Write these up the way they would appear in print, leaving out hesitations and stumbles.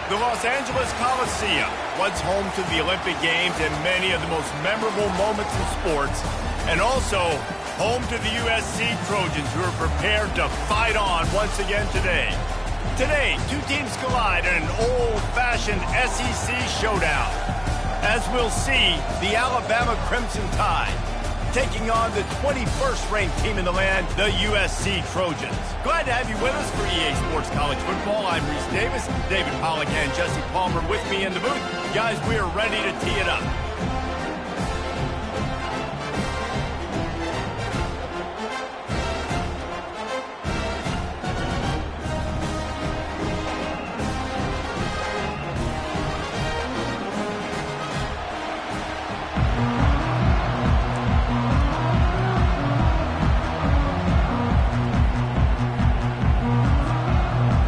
The Los Angeles Coliseum, once home to the Olympic Games and many of the most memorable moments in sports, and also home to the USC Trojans, who are prepared to fight on once again today. Today, two teams collide in an old-fashioned SEC showdown. As we'll see, the Alabama Crimson Tide taking on the 21st ranked team in the land, the USC Trojans. Glad to have you with us for EA Sports College Football. I'm Reese Davis, David Pollack and Jesse Palmer with me in the booth. Guys, we are ready to tee it up.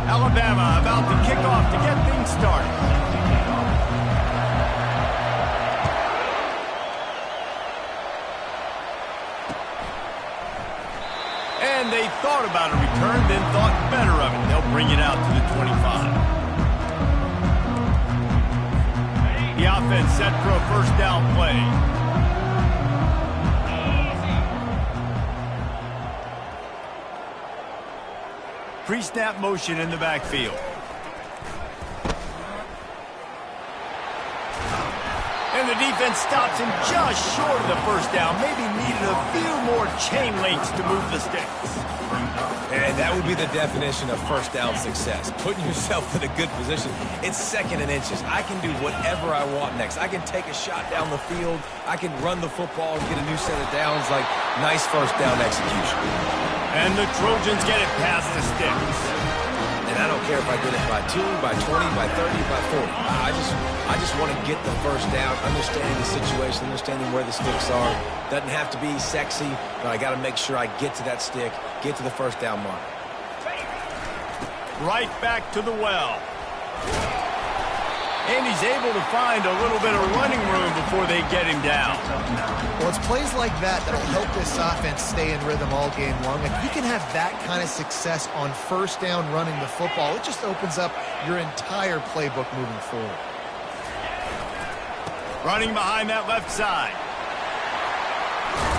Alabama about to kick off to get things started. And they thought about a return, then thought better of it. They'll bring it out to the 25. The offense set for a first down play. Pre-snap motion in the backfield. And the defense stops him just short of the first down. Maybe needed a few more chain links to move the sticks. And that would be the definition of first down success. Putting yourself in a good position. It's second and inches. I can do whatever I want next. I can take a shot down the field. I can run the football and get a new set of downs. Like, nice first down execution. And the Trojans get it past the sticks. And I don't care if I get it by 2, by 20, by 30, by 40. I just want to get the first down, understanding the situation, understanding where the sticks are. Doesn't have to be sexy, but I got to make sure I get to that stick, get to the first down mark. Right back to the well. And he's able to find a little bit of running room before they get him down. Well, it's plays like that that'll help this offense stay in rhythm all game long. If you can have that kind of success on first down running the football, it just opens up your entire playbook moving forward. Running behind that left side.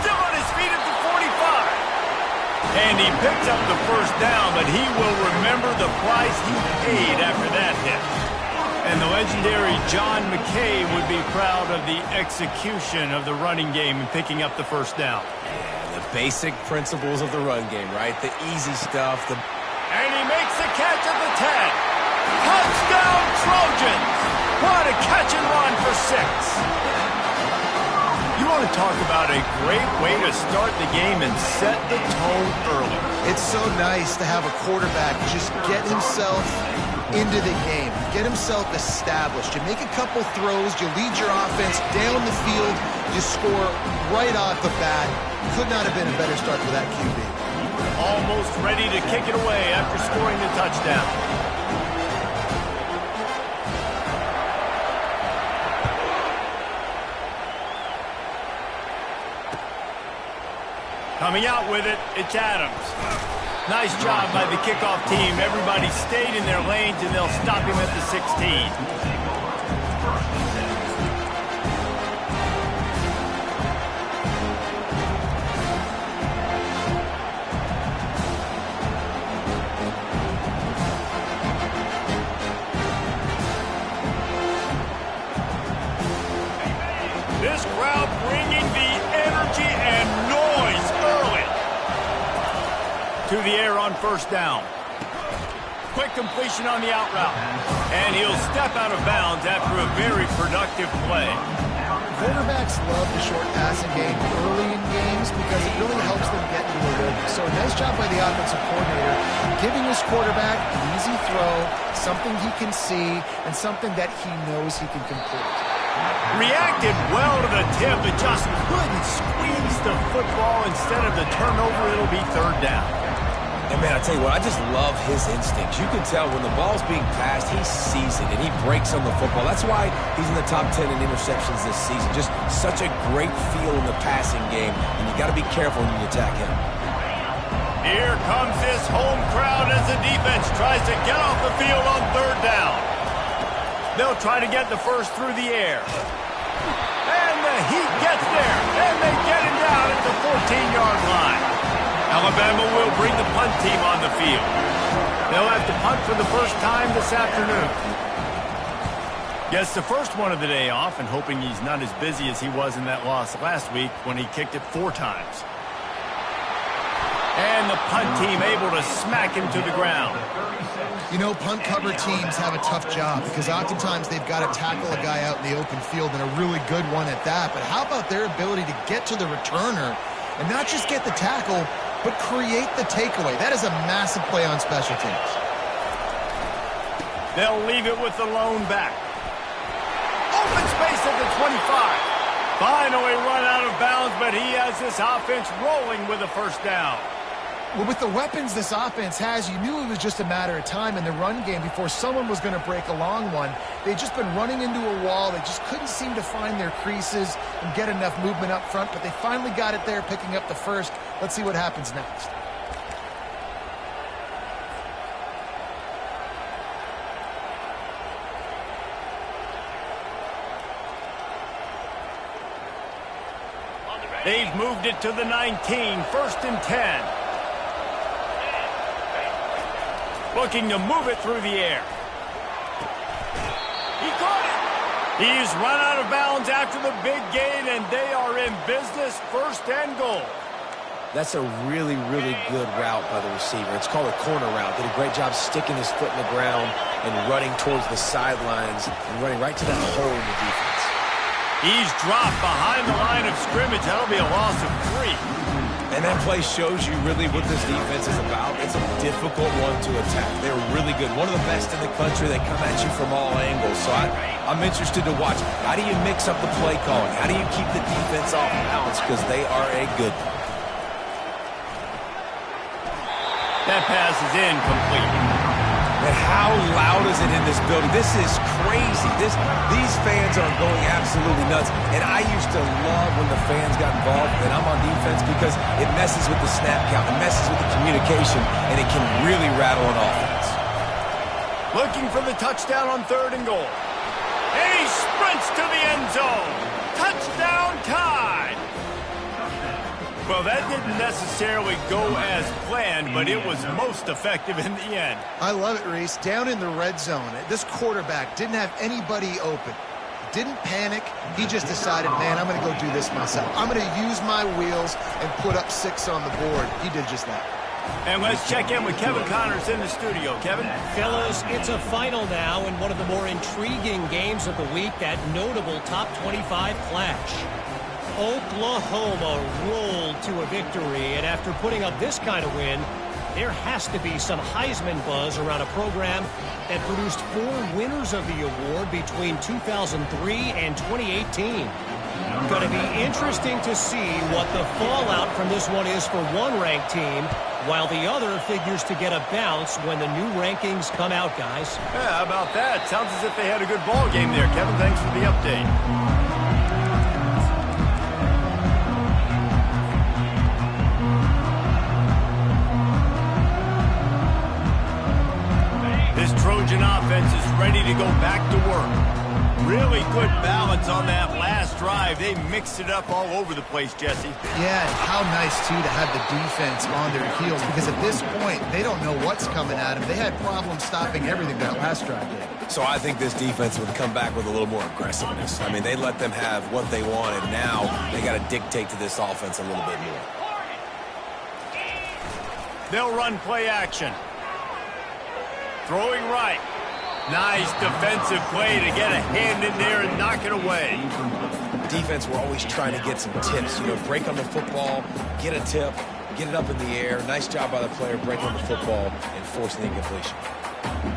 Still on his feet at the 45. And he picks up the first down, but he will remember the price he paid after that hit. And the legendary John McKay would be proud of the execution of the running game and picking up the first down. The basic principles of the run game, right? The easy stuff. And he makes the catch at the 10. Touchdown, Trojans! What a catch and run for 6. You want to talk about a great way to start the game and set the tone early. It's so nice to have a quarterback just get himself into the game, get himself established. You make a couple throws, you lead your offense down the field, you score right off the bat. Could not have been a better start for that QB. Almost ready to kick it away after scoring the touchdown. Coming out with it, it's Adams. Nice job by the kickoff team. Everybody stayed in their lanes, and they'll stop him at the 16. This crowd bringing the energy and noise early. To the air on first down. Quick completion on the out route. And he'll step out of bounds after a very productive play. Quarterbacks love the short passing game early in games because it really helps them get into a rhythm. So a nice job by the offensive coordinator, giving his quarterback an easy throw, something he can see, and something that he knows he can complete. Reacted well to the tip, but just couldn't squeeze the football. Instead of the turnover, it'll be third down. And man, I tell you what, I just love his instincts. You can tell when the ball's being passed, he sees it, and he breaks on the football. That's why he's in the top 10 in interceptions this season. Just such a great feel in the passing game, and you got to be careful when you attack him. Here comes this home crowd as the defense tries to get off the field on third down. They'll try to get the first through the air. And the Heat gets there, and they get him down at the 14-yard line. Alabama will bring the punt team on the field. They'll have to punt for the first time this afternoon. Gets the first one of the day off, and hoping he's not as busy as he was in that loss last week when he kicked it 4 times. And the punt team able to smack him to the ground. You know, punt cover teams have a tough job because oftentimes they've got to tackle a guy out in the open field, and a really good one at that. But how about their ability to get to the returner and not just get the tackle, but create the takeaway? That is a massive play on special teams. They'll leave it with the lone back. Open space at the 25. Finally run out of bounds, but he has this offense rolling with a first down. Well, with the weapons this offense has, you knew it was just a matter of time in the run game before someone was going to break a long one. They'd just been running into a wall. They just couldn't seem to find their creases and get enough movement up front, but they finally got it there, picking up the first. Let's see what happens next. They've moved it to the 19, 1st and 10. Looking to move it through the air. He caught it. He's run out of bounds after the big gain, and they are in business, 1st and goal. That's a really, really good route by the receiver. It's called a corner route. Did a great job sticking his foot in the ground and running towards the sidelines and running right to that hole in the defense. He's dropped behind the line of scrimmage. That'll be a loss of 3. And that play shows you really what this defense is about. It's a difficult one to attack. They're really good. One of the best in the country. They come at you from all angles. So I'm interested to watch. How do you mix up the play calling? How do you keep the defense off balance? Because they are a good one. That pass is incomplete. And how loud is it in this building? This is crazy. These fans are going absolutely nuts. And I used to love when the fans got involved, and I'm on defense, because it messes with the snap count, it messes with the communication, and it can really rattle an offense. Looking for the touchdown on 3rd and goal. And he sprints to the end zone. Touchdown Tide! Well, that didn't necessarily go as planned, but it was most effective in the end. I love it, Reese. Down in the red zone, this quarterback didn't have anybody open. Didn't panic. He just decided, man, I'm going to go do this myself. I'm going to use my wheels and put up 6 on the board. He did just that. And let's check in with Kevin Connors in the studio. Kevin? Fellas, it's a final now in one of the more intriguing games of the week, that notable top 25 clash. Oklahoma rolled to a victory, and after putting up this kind of win, there has to be some Heisman buzz around a program that produced 4 winners of the award between 2003 and 2018. Going to be interesting to see what the fallout from this one is for one ranked team, while the other figures to get a bounce when the new rankings come out, guys. Yeah, how about that? Sounds as if they had a good ball game there. Kevin, thanks for the update. This Trojan offense is ready to go back to work. Really good balance on that last drive. They mixed it up all over the place, Jesse. Yeah, and how nice, too, to have the defense on their heels, because at this point, they don't know what's coming at them. They had problems stopping everything that last drive did. So I think this defense would come back with a little more aggressiveness. I mean, they let them have what they wanted. Now they got to dictate to this offense a little bit more. They'll run play action. Throwing right. Nice defensive play to get a hand in there and knock it away. Defense, we're always trying to get some tips. You know, break on the football, get a tip, get it up in the air. Nice job by the player breaking on the football and forcing the incompletion.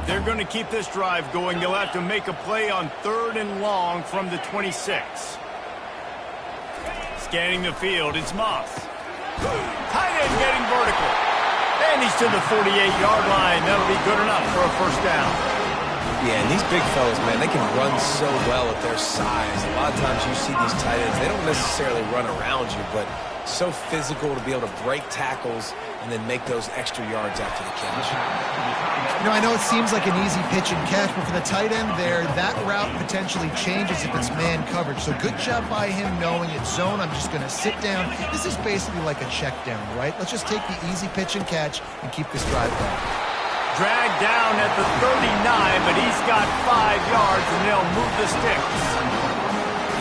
They're going to keep this drive going. They'll have to make a play on 3rd and long from the 26. Scanning the field, it's Moss. Tight end getting vertical. And he's to the 48-yard line. That'll be good enough for a first down. Yeah, and these big fellas, man, they can run so well at their size. A lot of times you see these tight ends, they don't necessarily run around you, but so physical to be able to break tackles and then make those extra yards after the catch. I know it seems like an easy pitch and catch, but for the tight end there, that route potentially changes if it's man coverage. So good job by him knowing it's zone. I'm just going to sit down. This is basically like a check down, right? Let's just take the easy pitch and catch and keep this drive going. Dragged down at the 39, but he's got 5 yards, and they'll move the sticks.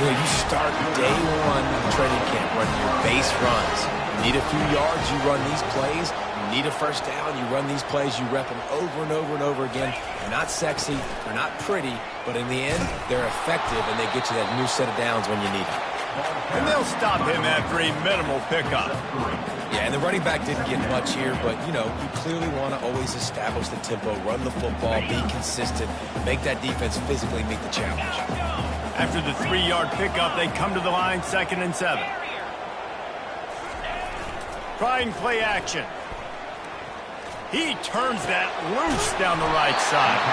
You start day one of training camp running your base runs. You need a few yards, you run these plays. Need a first down, you run these plays, you rep them over and over and over again. They're not sexy, they're not pretty, but in the end, they're effective, and they get you that new set of downs when you need them. And they'll stop him after a minimal pickup. Yeah, and the running back didn't get much here, but, you clearly want to always establish the tempo, run the football, be consistent, make that defense physically meet the challenge. After the 3-yard pickup, they come to the line, 2nd and 7. Trying play action. He turns that loose down the right side.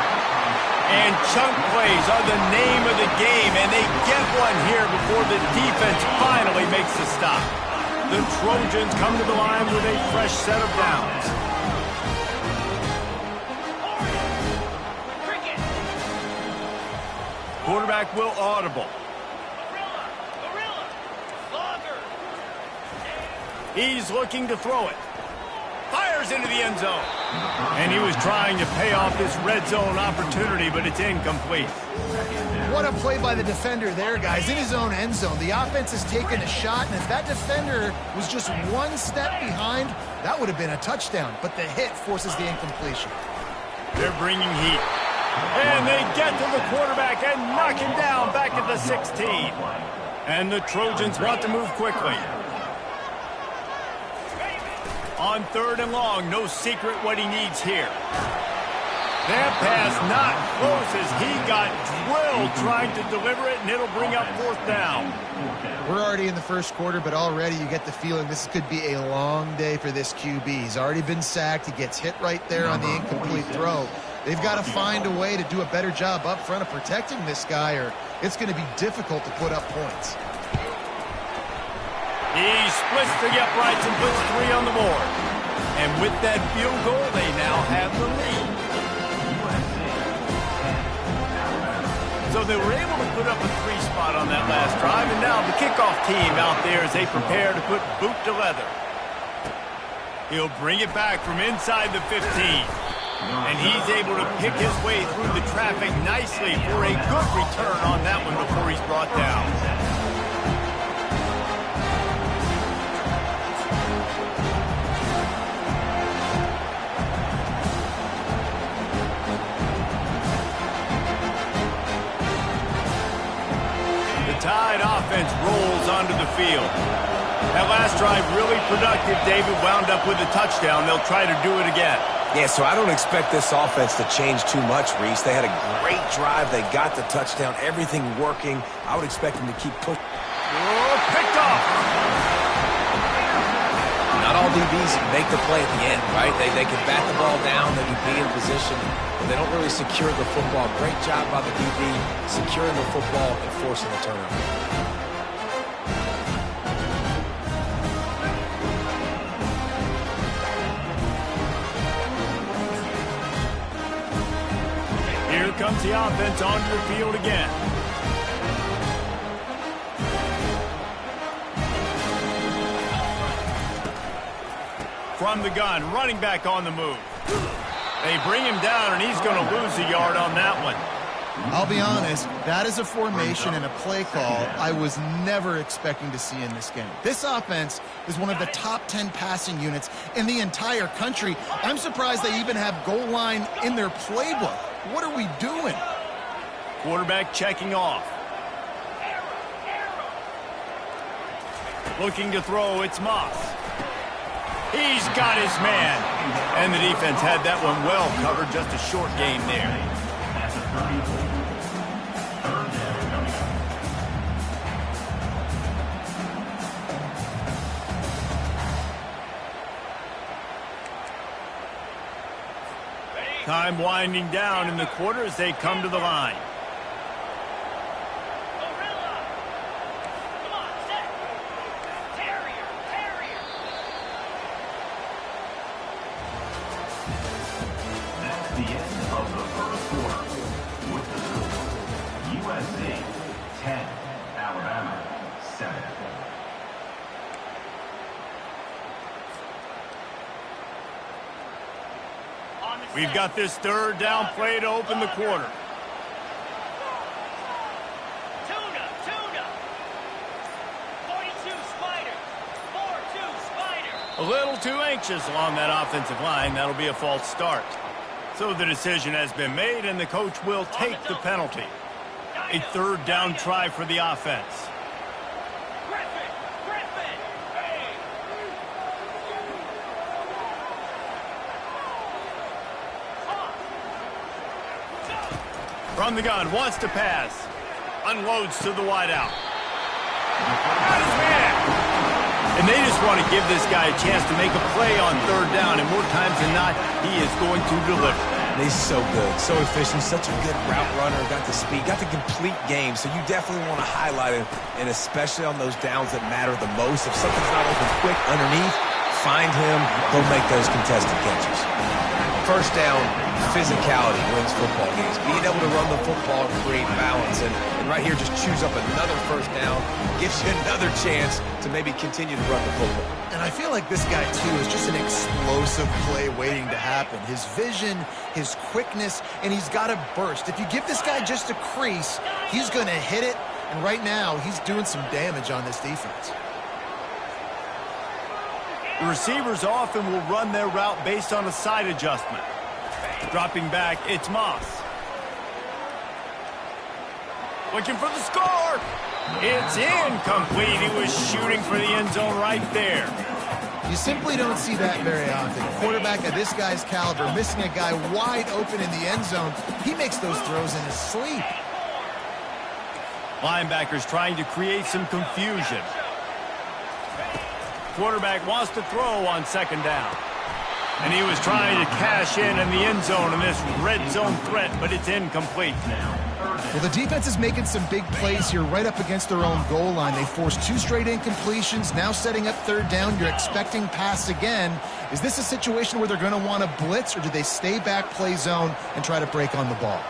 And chunk plays are the name of the game, and they get one here before the defense finally makes the stop. The Trojans come to the line with a fresh set of downs. Quarterback will audible. He's looking to throw it. Fires into the end zone. And he was trying to pay off this red zone opportunity, but it's incomplete. What a play by the defender there, guys. In his own end zone, the offense has taken a shot, and if that defender was just one step behind, that would have been a touchdown. But the hit forces the incompletion. They're bringing heat. And they get to the quarterback and knock him down back at the 16. And the Trojans want to move quickly. On 3rd and long, no secret what he needs here. That pass not close as he got drilled trying to deliver it, and it'll bring up 4th down. We're already in the first quarter, but already you get the feeling this could be a long day for this QB. He's already been sacked. He gets hit right there on the incomplete throw. They've got to find a way to do a better job up front of protecting this guy, or it's going to be difficult to put up points. He splits the uprights and puts 3 on the board. And with that field goal, they now have the lead. So they were able to put up a 3 spot on that last drive, and now the kickoff team out there as they prepare to put boot to leather. He'll bring it back from inside the 15. And he's able to pick his way through the traffic nicely for a good return on that one before he's brought down. Tide offense rolls onto the field. That last drive really productive. David wound up with a touchdown. They'll try to do it again. Yeah, so I don't expect this offense to change too much, Reese. They had a great drive. They got the touchdown. Everything working. I would expect them to keep pushing. Oh, picked off. Not all DBs make the play at the end, right? They can bat the ball down. They can be in position. But they don't really secure the football. Great job by the DB securing the football and forcing the turnover. Here comes the offense onto the field again. From the gun, running back on the move. They bring him down, and he's going to lose a yard on that one. I'll be honest, that is a formation and a play call I was never expecting to see in this game. This offense is one of the top 10 passing units in the entire country. I'm surprised they even have goal line in their playbook. What are we doing? Quarterback checking off. Looking to throw, it's Moss. He's got his man. And the defense had that one well covered, just a short game there. Time winding down in the quarter as they come to the line. the end of the first quarter with the score USC 10, Alabama 7. We've got this third down play to open the quarter. Tuna. 42 Spider. 4-2 Spider. A little too anxious along that offensive line. That'll be a false start. So the decision has been made, and the coach will take the penalty. A third down try for the offense. From the gun, wants to pass. Unloads to the wideout. Got his man. And they just want to give this guy a chance to make a play on third down, and more times than not, he is going to deliver. And he's so good, so efficient, such a good route runner, got the speed, got the complete game, so you definitely want to highlight him, and especially on those downs that matter the most. If something's not open quick underneath, find him, he'll make those contested catches. First down, physicality wins football games. Being able to run the football and create balance. And right here, just choose up another first down. Gives you another chance to maybe continue to run the football. And I feel like this guy, too, is just an explosive play waiting to happen. His vision, his quickness, and he's got a burst. If you give this guy just a crease, he's going to hit it. And right now, he's doing some damage on this defense. The receivers often will run their route based on a side adjustment. Dropping back, it's Moss. Looking for the score. It's incomplete. He was shooting for the end zone right there. You simply don't see that very often. A quarterback of this guy's caliber missing a guy wide open in the end zone. He makes those throws in his sleep. Linebackers trying to create some confusion. Quarterback wants to throw on second down. And he was trying to cash in the end zone in this red zone threat, but it's incomplete now. Well, the defense is making some big plays here right up against their own goal line. They forced 2 straight incompletions, now setting up third down. You're expecting pass again. Is this a situation where they're going to want to blitz, or do they stay back, play zone, and try to break on the ball?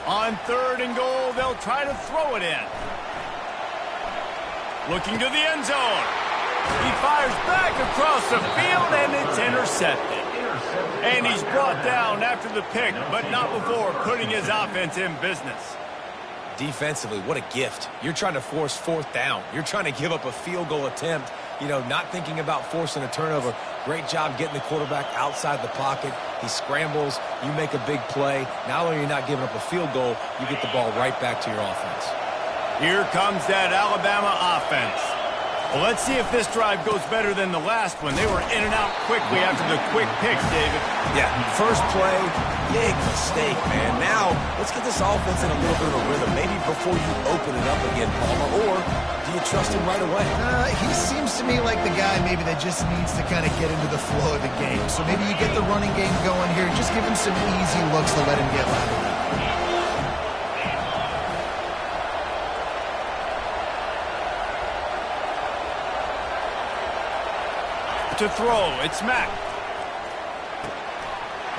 On third and goal, they'll try to throw it in. Looking to the end zone. He fires back across the field, and it's intercepted. And he's brought down after the pick, but not before putting his offense in business. Defensively, what a gift. You're trying to force fourth down. You're trying to give up a field goal attempt, not thinking about forcing a turnover. Great job getting the quarterback outside the pocket. He scrambles. You make a big play. Not only are you not giving up a field goal, you get the ball right back to your offense. Here comes that Alabama offense. Well, let's see if this drive goes better than the last one. They were in and out quickly after the quick picks, David. Yeah, first play, big mistake, man. Now, let's get this offense in a little bit of a rhythm. Maybe before you open it up again, Palmer, or do you trust him right away? He seems to me like the guy maybe that just needs to kind of get into the flow of the game. So maybe you get the running game going here. Just give him some easy looks to let him get lateral. To throw, it's Mack.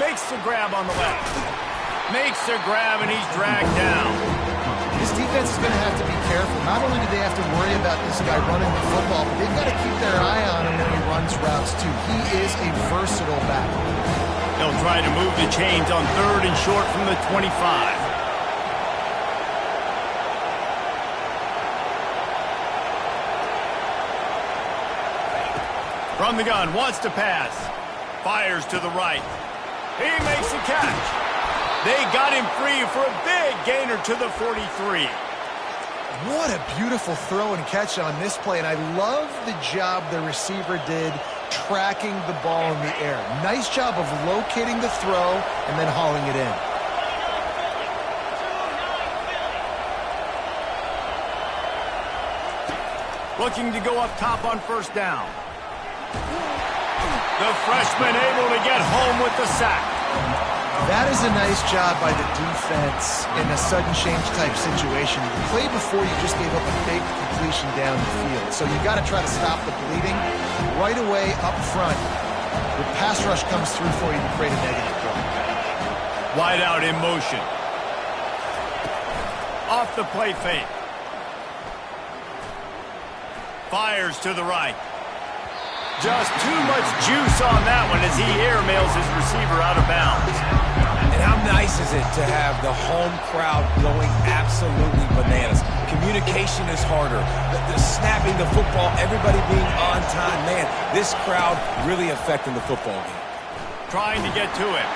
Makes the grab on the left. Makes the grab, and he's dragged down. This defense is going to have to be careful. Not only do they have to worry about this guy running the football, but they've got to keep their eye on him when he runs routes, too. He is a versatile back. They'll try to move the chains on third and short from the 25. From the gun, wants to pass. Fires to the right. He makes the catch. They got him free for a big gainer to the 43. What a beautiful throw and catch on this play, and I love the job the receiver did tracking the ball in the air. Nice job of locating the throw and then hauling it in. Looking to go up top on first down. The freshman able to get home with the sack. That is a nice job by the defense in a sudden change type situation. The play before, you just gave up a big completion down the field. So you got to try to stop the bleeding right away up front. The pass rush comes through for you to create a negative play. Wide out in motion. Off the play fake. Fires to the right. Just too much juice on that one as he airmails his receiver out of bounds. And how nice is it to have the home crowd going absolutely bananas? Communication is harder. The snapping the football, everybody being on time. Man, this crowd really affecting the football game. Trying to get to it.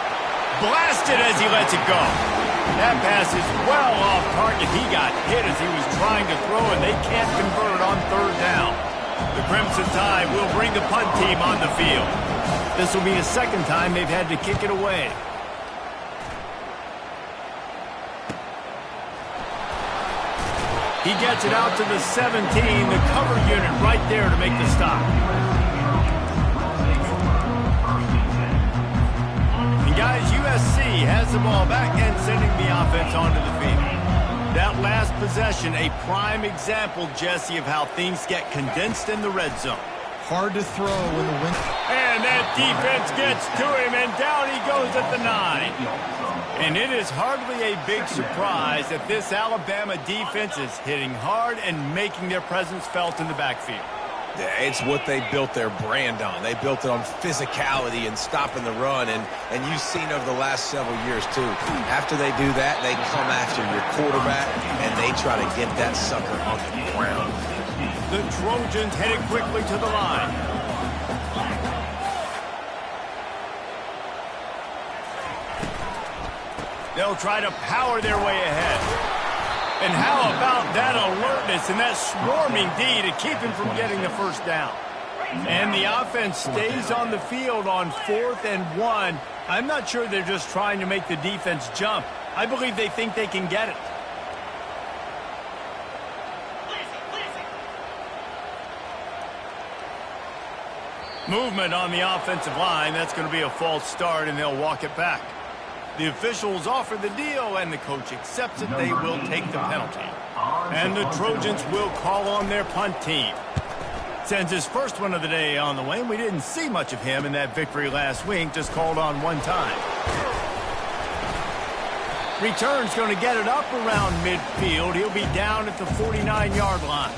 Blasted as he lets it go. That pass is well off target. He got hit as he was trying to throw, and they can't convert on third down. The Crimson Tide will bring the punt team on the field. This will be the second time they've had to kick it away. He gets it out to the 17, the cover unit right there to make the stop. And guys, USC has the ball back and sending the offense onto the field. That last possession, a prime example, Jesse, of how things get condensed in the red zone. Hard to throw when the wind... And that defense gets to him, and down he goes at the 9. And it is hardly a big surprise that this Alabama defense is hitting hard and making their presence felt in the backfield. Yeah, it's what they built their brand on. They built it on physicality and stopping the run, and you've seen over the last several years, too. After they do that, they come after your quarterback, and they try to get that sucker on the ground. The Trojans headed quickly to the line. They'll try to power their way ahead. And how about that alertness and that swarming D to keep him from getting the first down? And the offense stays on the field on 4th and 1. I'm not sure they're just trying to make the defense jump. I believe they think they can get it. Movement on the offensive line. That's going to be a false start, and they'll walk it back. The officials offer the deal, and the coach accepts it. They will take the penalty. And the Trojans will call on their punt team. Sends his first one of the day on the way. We didn't see much of him in that victory last week, just called on one time. Return's going to get it up around midfield. He'll be down at the 49-yard line.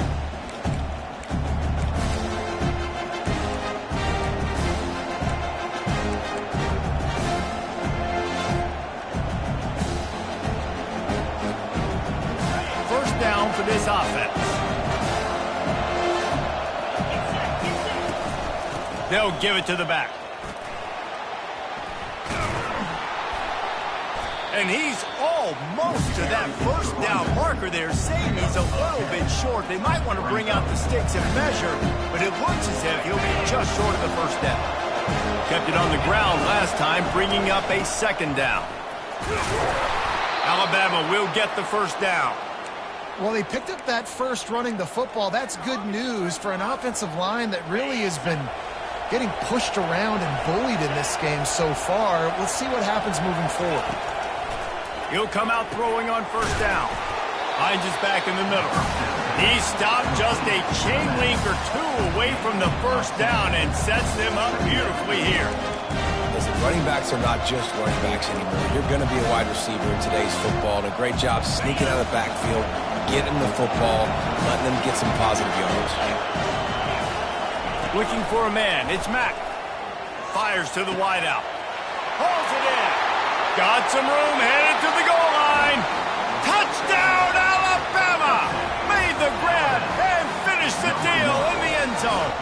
Down for this offense. They'll give it to the back. And he's almost to that first down marker there, saying he's a little bit short. They might want to bring out the sticks and measure, but it looks as if he'll be just short of the first down. Kept it on the ground last time, bringing up a second down. Alabama will get the first down. Well, they picked up that first running the football. That's good news for an offensive line that really has been getting pushed around and bullied in this game so far. We'll see what happens moving forward. He'll come out throwing on first down. Hines is back in the middle. He stopped just a chain link or two away from the first down and sets them up beautifully here. Listen, running backs are not just running backs anymore. You're going to be a wide receiver in today's football, and a great job sneaking out of the backfield, getting the football, letting them get some positive yards. Looking for a man. It's Mack. Fires to the wideout. Holds it in. Got some room, headed to the goal line. Touchdown, Alabama! Made the grab and finished the deal in the end zone.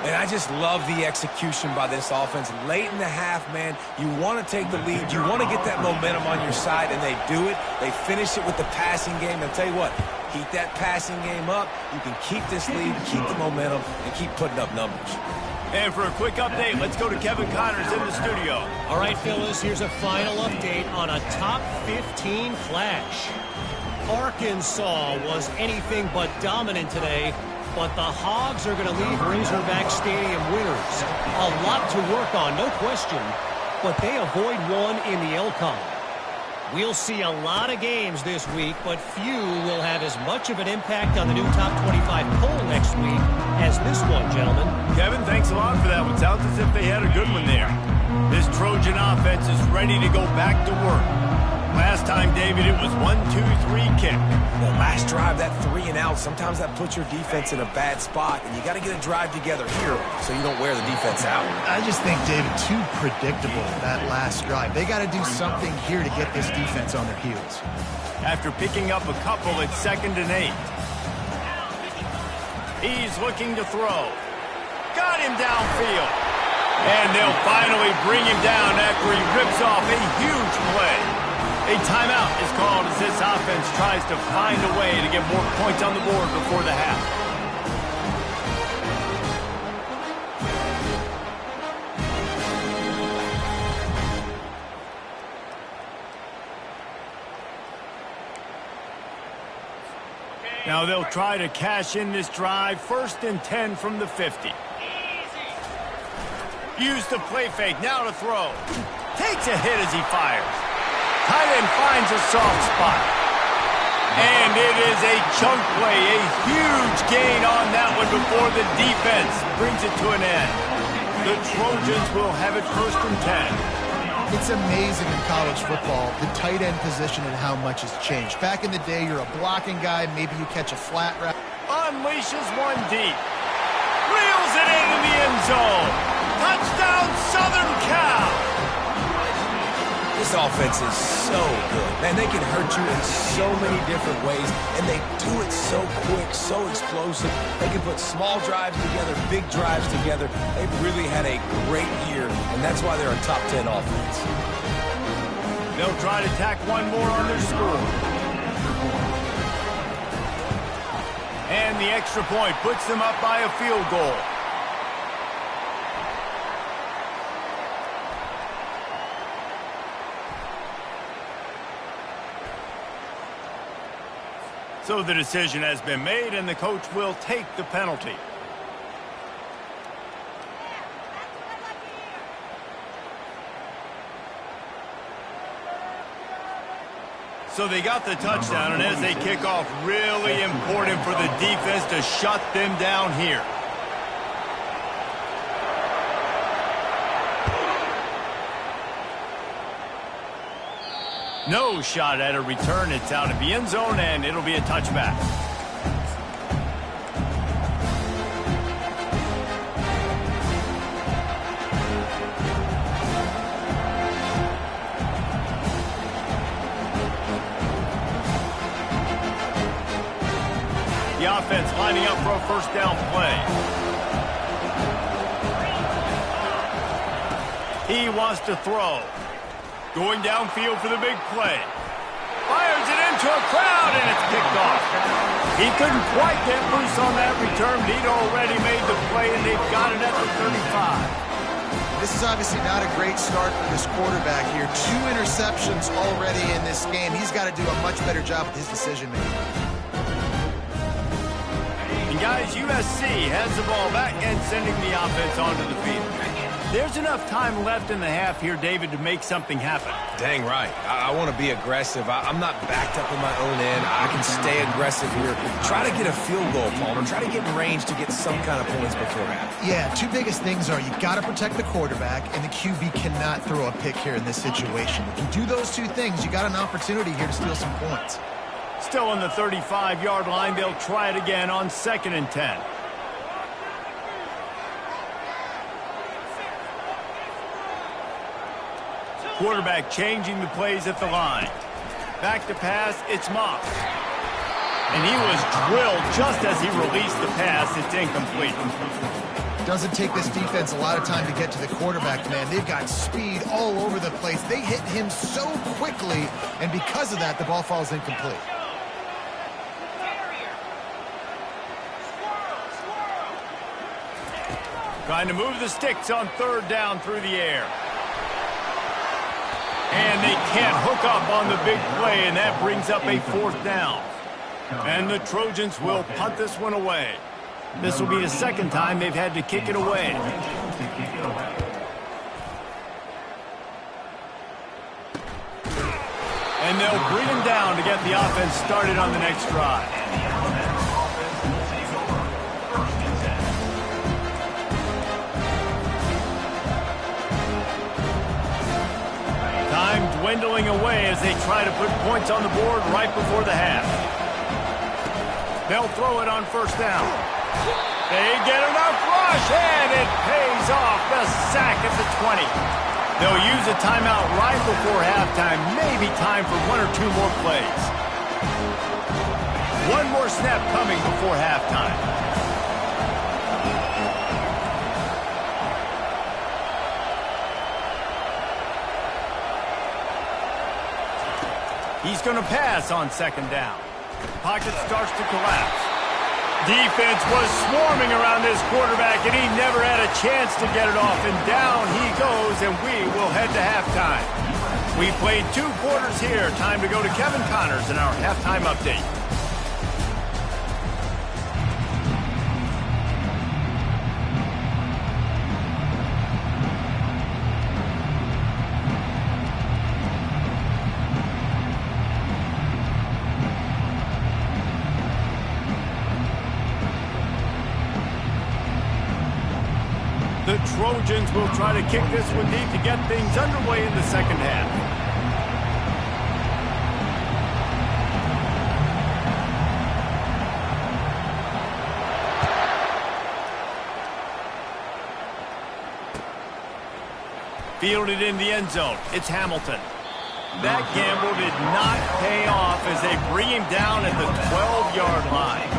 And I just love the execution by this offense. Late in the half, man, you want to take the lead. You want to get that momentum on your side, and they do it. They finish it with the passing game. And I'll tell you what, keep that passing game up. You can keep this lead, keep the momentum, and keep putting up numbers. And for a quick update, let's go to Kevin Connors in the studio. All right, Phyllis, here's a final update on a top 15 clash. Arkansas was anything but dominant today, but the Hogs are going to leave Razorback Stadium winners. A lot to work on, no question. but they avoid one in the L column. We'll see a lot of games this week, but few will have as much of an impact on the new top 25 poll next week as this one, gentlemen. Kevin, thanks a lot for that one. Sounds as if they had a good one there. This Trojan offense is ready to go back to work. Last time, David, it was 1-2-3 kick. Well, last drive, that 3 and out, sometimes that puts your defense in a bad spot, and you got to get a drive together here so you don't wear the defense out. I just think, David, too predictable, that last drive. They got to do something here to get this defense on their heels. After picking up a couple at 2nd and 8. He's looking to throw. Got him downfield. And they'll finally bring him down after he rips off a huge play. A timeout is called as this offense tries to find a way to get more points on the board before the half. Now they'll try to cash in this drive. 1st and 10 from the 50. Use the play fake. Now to throw. Takes a hit as he fires. Tight end finds a soft spot. And it is a chunk play. A huge gain on that one before the defense brings it to an end. The Trojans will have it 1st and 10. It's amazing in college football, the tight end position and how much has changed. Back in the day, you're a blocking guy. Maybe you catch a flat route. Unleashes one deep. Reels it into the end zone. Touchdown, Southern Cal. This offense is so good. Man, they can hurt you in so many different ways, and they do it so quick, so explosive. They can put small drives together, big drives together. They've really had a great year, and that's why they're a top 10 offense. They'll try to tack one more on their score. And the extra point puts them up by a field goal. So the decision has been made, and the coach will take the penalty. So they got the touchdown, and as they kick off, really important for the defense to shut them down here. No shot at a return. It's out of the end zone, and it'll be a touchback. The offense lining up for a 1st down play. He wants to throw. Going downfield for the big play. Fires it into a crowd, and it's picked off. He couldn't quite get loose on that return, but he'd already made the play, and they've got it at the 35. This is obviously not a great start for this quarterback here. 2 interceptions already in this game. He's got to do a much better job with his decision-making. And guys, USC has the ball back and sending the offense onto the field. There's enough time left in the half here, David, to make something happen. Dang right. I want to be aggressive. I'm not backed up in my own end. I can stay aggressive here. Try to get a field goal, Palmer. Try to get in range to get some kind of points before half. Yeah, 2 biggest things are you got to protect the quarterback, and the QB cannot throw a pick here in this situation. If you do those 2 things, you got an opportunity here to steal some points. Still on the 35-yard line, they'll try it again on 2nd and 10. Quarterback changing the plays at the line. Back to pass, it's Moss. And he was drilled just as he released the pass. It's incomplete. Doesn't take this defense a lot of time to get to the quarterback, man. They've got speed all over the place. They hit him so quickly, and because of that, the ball falls incomplete. Trying to move the sticks on 3rd down through the air. And they can't hook up on the big play, and that brings up a 4th down. And the Trojans will punt this one away. This will be the 2nd time they've had to kick it away. And they'll bring him down to get the offense started on the next drive. And the Alabama offense will take over. 1st and 10. Time dwindling away as they try to put points on the board right before the half. They'll throw it on 1st down. They get enough rush, and it pays off. The sack at the 20. They'll use a timeout right before halftime. Maybe time for 1 or 2 more plays. One more snap coming before halftime. He's going to pass on 2nd down. Pocket starts to collapse. Defense was swarming around this quarterback, and he never had a chance to get it off. And down he goes, and we will head to halftime. We played 2 quarters here. Time to go to Kevin Connors in our halftime update. The Trojans will try to kick this one deep to get things underway in the 2nd half. Fielded in the end zone. It's Hamilton. That gamble did not pay off as they bring him down at the 12-yard line.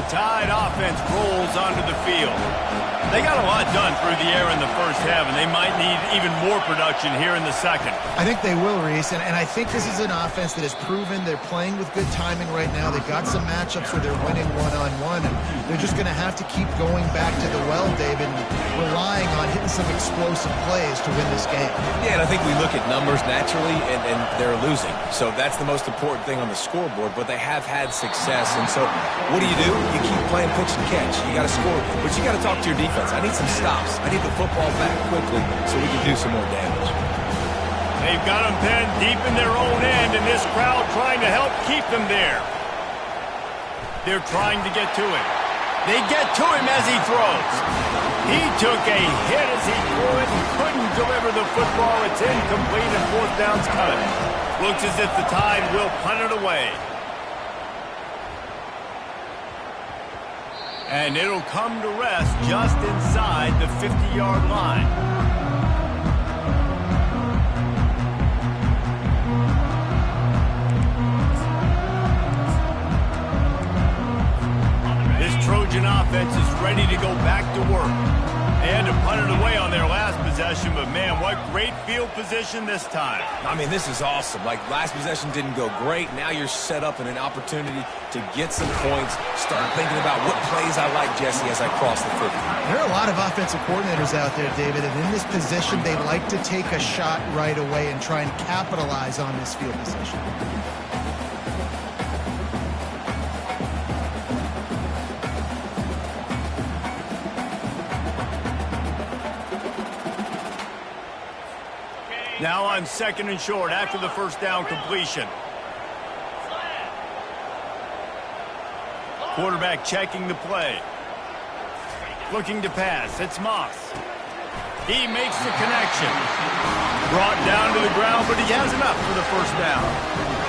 Tide offense rolls onto the field. They got a lot done through the air in the 1st half, and they might need even more production here in the 2nd. I think they will, Reese, and I think this is an offense that has proven they're playing with good timing right now. They've got some matchups where they're winning one-on-one, and they're just going to have to keep going back to the well, David, and relying on hitting some explosive plays to win this game. Yeah, and I think we look at numbers naturally, and they're losing. So that's the most important thing on the scoreboard, but they have had success. And so what do? You keep playing pitch and catch. You got to score, but you got to talk to your defense. I need some stops. I need the football back quickly so we can do some more damage. They've got them pinned deep in their own end, and this crowd trying to help keep them there. They're trying to get to him. They get to him as he throws. He took a hit as he threw it and couldn't deliver the football. It's incomplete, and 4th down's coming. Looks as if the Tide will punt it away. And it'll come to rest just inside the 50-yard line. This Trojan offense is ready to go back to work. They had to punt it away on their last possession, but man, what great field position this time. I mean, this is awesome. Like, last possession didn't go great. Now you're set up in an opportunity to get some points. Start thinking about what plays I like, Jesse, as I cross the 50. There are a lot of offensive coordinators out there, David, and in this position, they like to take a shot right away and try and capitalize on this field position. Now on 2nd and short after the 1st down completion. Quarterback checking the play. Looking to pass. It's Moss. He makes the connection. Brought down to the ground, but he has enough for the 1st down.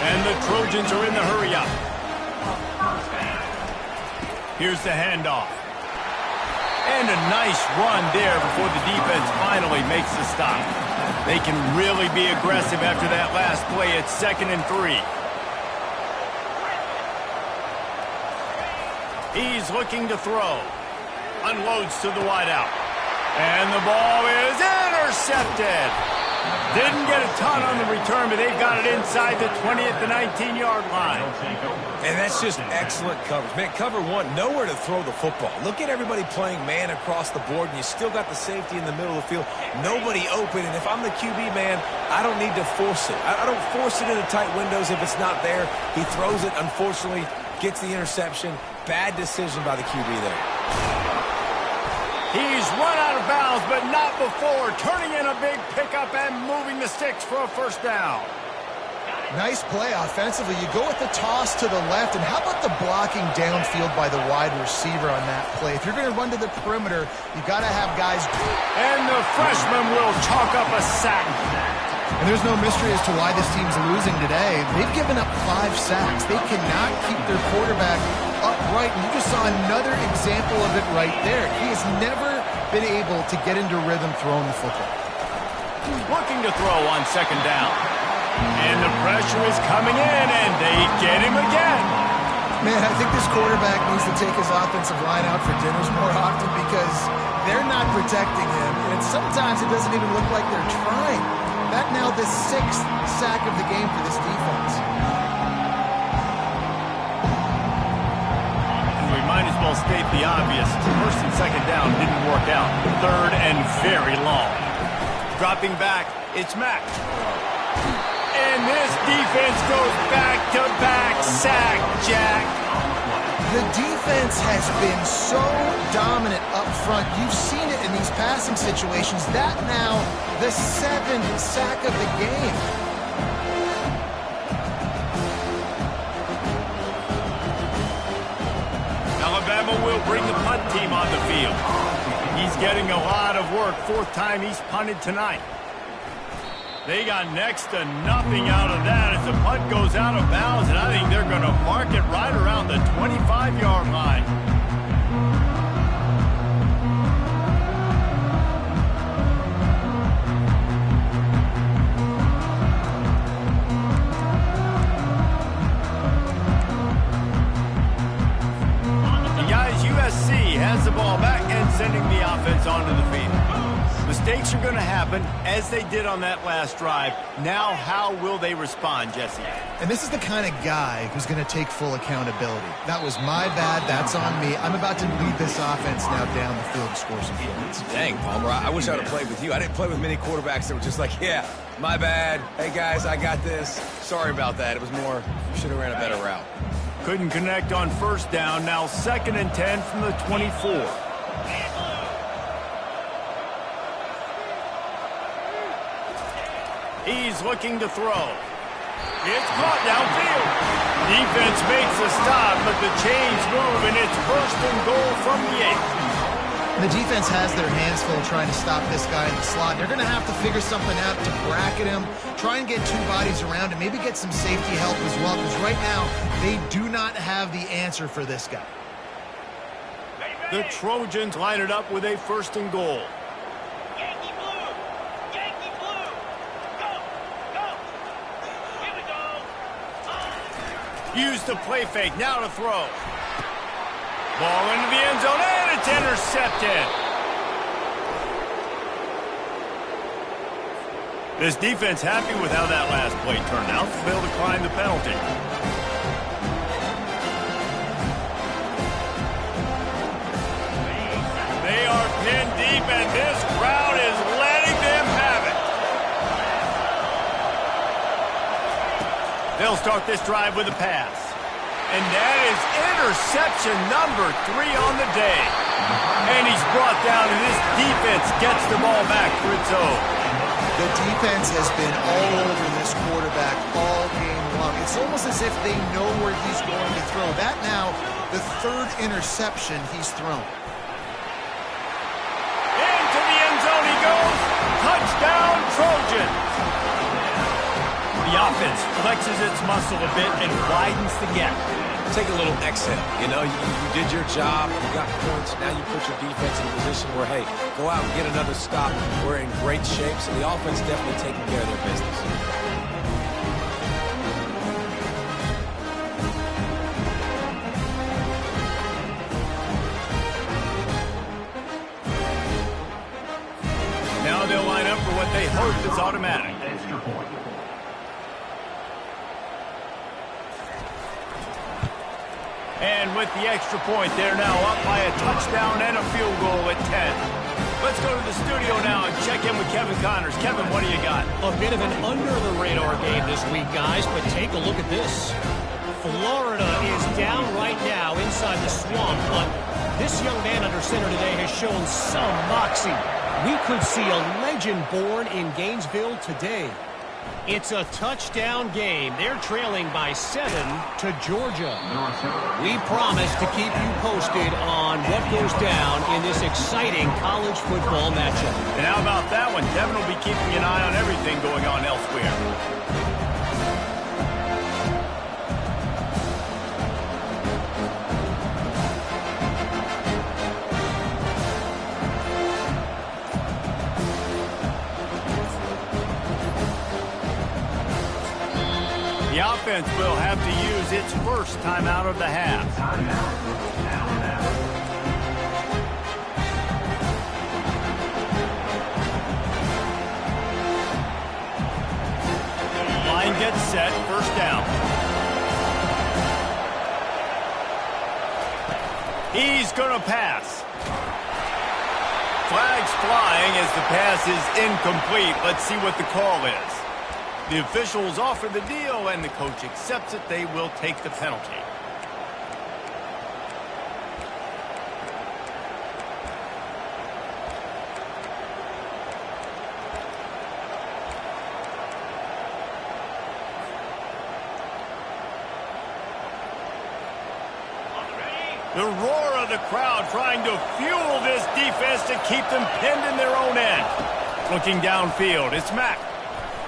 And the Trojans are in the hurry-up. Here's the handoff. And a nice run there before the defense finally makes the stop. They can really be aggressive after that last play. It's 2nd and 3. He's looking to throw. Unloads to the wideout. And the ball is intercepted. Didn't get a ton on the return, but they've got it inside the 20 at the 19-yard line. And that's just excellent coverage. Man, cover one, nowhere to throw the football. Look at everybody playing man across the board, and you still got the safety in the middle of the field. Nobody open, and if I'm the QB, man, I don't need to force it. I don't force it into tight windows if it's not there. He throws it, unfortunately, gets the interception. Bad decision by the QB there. He's run out of bounds, but not before turning in a big pickup and moving the sticks for a first down. Nice play offensively. You go with the toss to the left, and how about the blocking downfield by the wide receiver on that play? If you're going to run to the perimeter, you got to have guys. And the freshman will chalk up a sack. And there's no mystery as to why this team's losing today. They've given up 5 sacks. They cannot keep their quarterback upright, and you just saw another example of it right there. He has never been able to get into rhythm throwing the football. Looking to throw on second down. And the pressure is coming in, and they get him again. Man, I think this quarterback needs to take his offensive line out for dinners more often because they're not protecting him. And sometimes it doesn't even look like they're trying. That now the 6th sack of the game for this defense. We might as well state the obvious. First and second down didn't work out. Third and very long. Dropping back, it's Mack. And this defense goes back-to-back sack, Jack. The defense has been so dominant up front. You've seen it in these passing situations. That now the 7th sack of the game. Alabama will bring the punt team on the field. He's getting a lot of work. 4th time he's punted tonight. They got next to nothing out of that as the punt goes out of bounds, and I think they're going to mark it right around the 25-yard line. And guys, USC has the ball back and sending the offense onto the field. Mistakes are going to happen, as they did on that last drive. Now, how will they respond, Jesse? And this is the kind of guy who's going to take full accountability. That was my bad. That's on me. I'm about to lead this offense now down the field to score some points. Dang, Palmer, I wish I would have played with you. I didn't play with many quarterbacks that were just like, yeah, my bad. Hey, guys, I got this. Sorry about that. It was more, you should have ran a better route. Couldn't connect on first down. Now 2nd and 10 from the 24. He's looking to throw. It's caught downfield. Defense makes a stop, but the chains move, and it's 1st and goal from the 8. The defense has their hands full trying to stop this guy in the slot. They're going to have to figure something out to bracket him, try and get 2 bodies around him, maybe get some safety help as well, because right now they do not have the answer for this guy. The Trojans line it up with a 1st and goal. Yankee blue! Yankee blue! Go! Go! Here we go! Use the play fake, now to throw. Ball into the end zone, and it's intercepted. This defense happy with how that last play turned out, so they'll decline the penalty. They are pinned deep, and this crowd is letting them have it. They'll start this drive with a pass. And that is interception number 3 on the day. And he's brought down, and this defense gets the ball back for its own. The defense has been all over this quarterback all game long. It's almost as if they know where he's going to throw. That now, the 3rd interception he's thrown. Into the end zone he goes. Touchdown, Trojans. The offense flexes its muscle a bit and widens the gap. Take a little exhale. You know, you did your job. You got points. Now you put your defense in a position where, hey, go out and get another stop. We're in great shape, so the offense definitely taking care of their business. Now they'll line up for what they hope is automatic. Extra point. And with the extra point, they're now up by a touchdown and a field goal at 10. Let's go to the studio now and check in with Kevin Connors. Kevin, what do you got? A bit of an under-the-radar game this week, guys, but take a look at this. Florida is down right now inside the swamp, but This young man under center today has shown some moxie. We could see a legend born in Gainesville today. It's a touchdown game. They're trailing by 7 to Georgia. We promise to keep you posted on what goes down in this exciting college football matchup. And how about that one? Devin will be keeping an eye on everything going on elsewhere. The offense will have to use its first timeout of the half. Line gets set, first down. He's going to pass. Flags flying as the pass is incomplete. Let's see what the call is. The officials offer the deal, and the coach accepts it. They will take the penalty. The roar of the crowd trying to fuel this defense to keep them pinned in their own end. Looking downfield, it's Mack.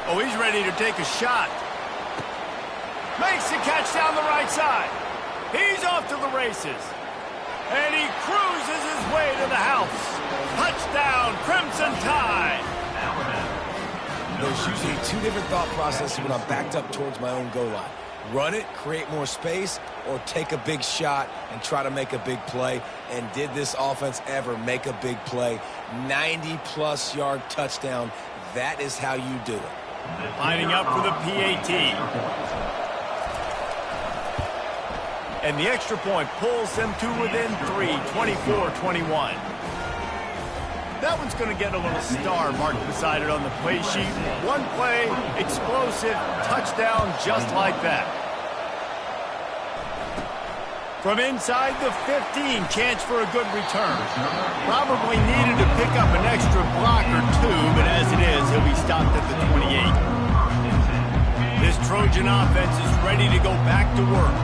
Oh, he's ready to take a shot. Makes the catch down the right side. He's off to the races. And he cruises his way to the house. Touchdown, Crimson Tide. There's usually two different thought processes when I'm backed up towards my own goal line. Run it, create more space, or take a big shot and try to make a big play. And did this offense ever make a big play? 90-plus yard touchdown. That is how you do it. Lining up for the PAT. And the extra point pulls them to within 3, 24-21. That one's going to get a little star marked beside it on the play sheet. One play, explosive, touchdown just like that. From inside the 15, chance for a good return. Probably needed to pick up an extra block or two, but as it is, he'll be stopped at the 28. This Trojan offense is ready to go back to work.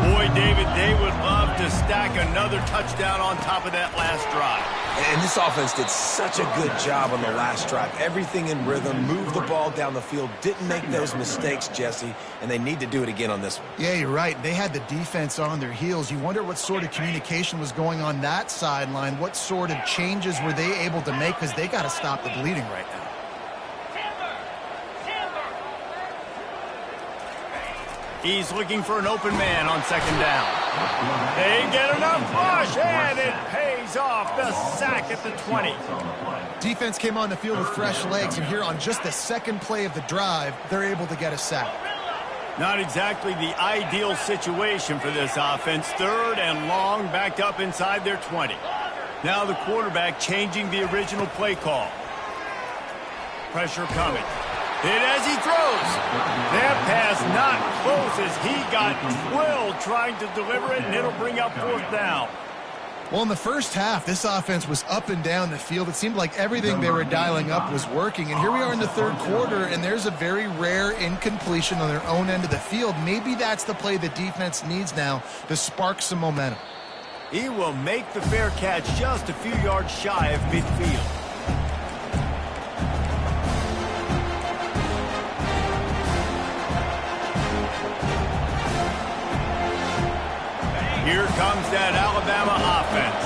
Boy, David, they would love to stack another touchdown on top of that last drive. And this offense did such a good job on the last drive. Everything in rhythm, moved the ball down the field, didn't make those mistakes, Jesse, and they need to do it again on this one. Yeah, you're right. They had the defense on their heels. You wonder what sort of communication was going on that sideline. What sort of changes were they able to make, because they got to stop the bleeding right now. He's looking for an open man on second down. They get enough rush, and it pays off. The sack at the 20. Defense came on the field with fresh legs, and here on just the second play of the drive, they're able to get a sack. Not exactly the ideal situation for this offense. Third and long, backed up inside their 20. Now the quarterback changing the original play call. Pressure coming. Hit as he throws. That pass not close as he got drilled trying to deliver it, and it'll bring up fourth down. Well, in the first half, this offense was up and down the field. It seemed like everything they were dialing up was working. And here we are in the third quarter, and there's a very rare incompletion on their own end of the field. Maybe that's the play the defense needs now to spark some momentum. He will make the fair catch just a few yards shy of midfield. Here comes that Alabama offense.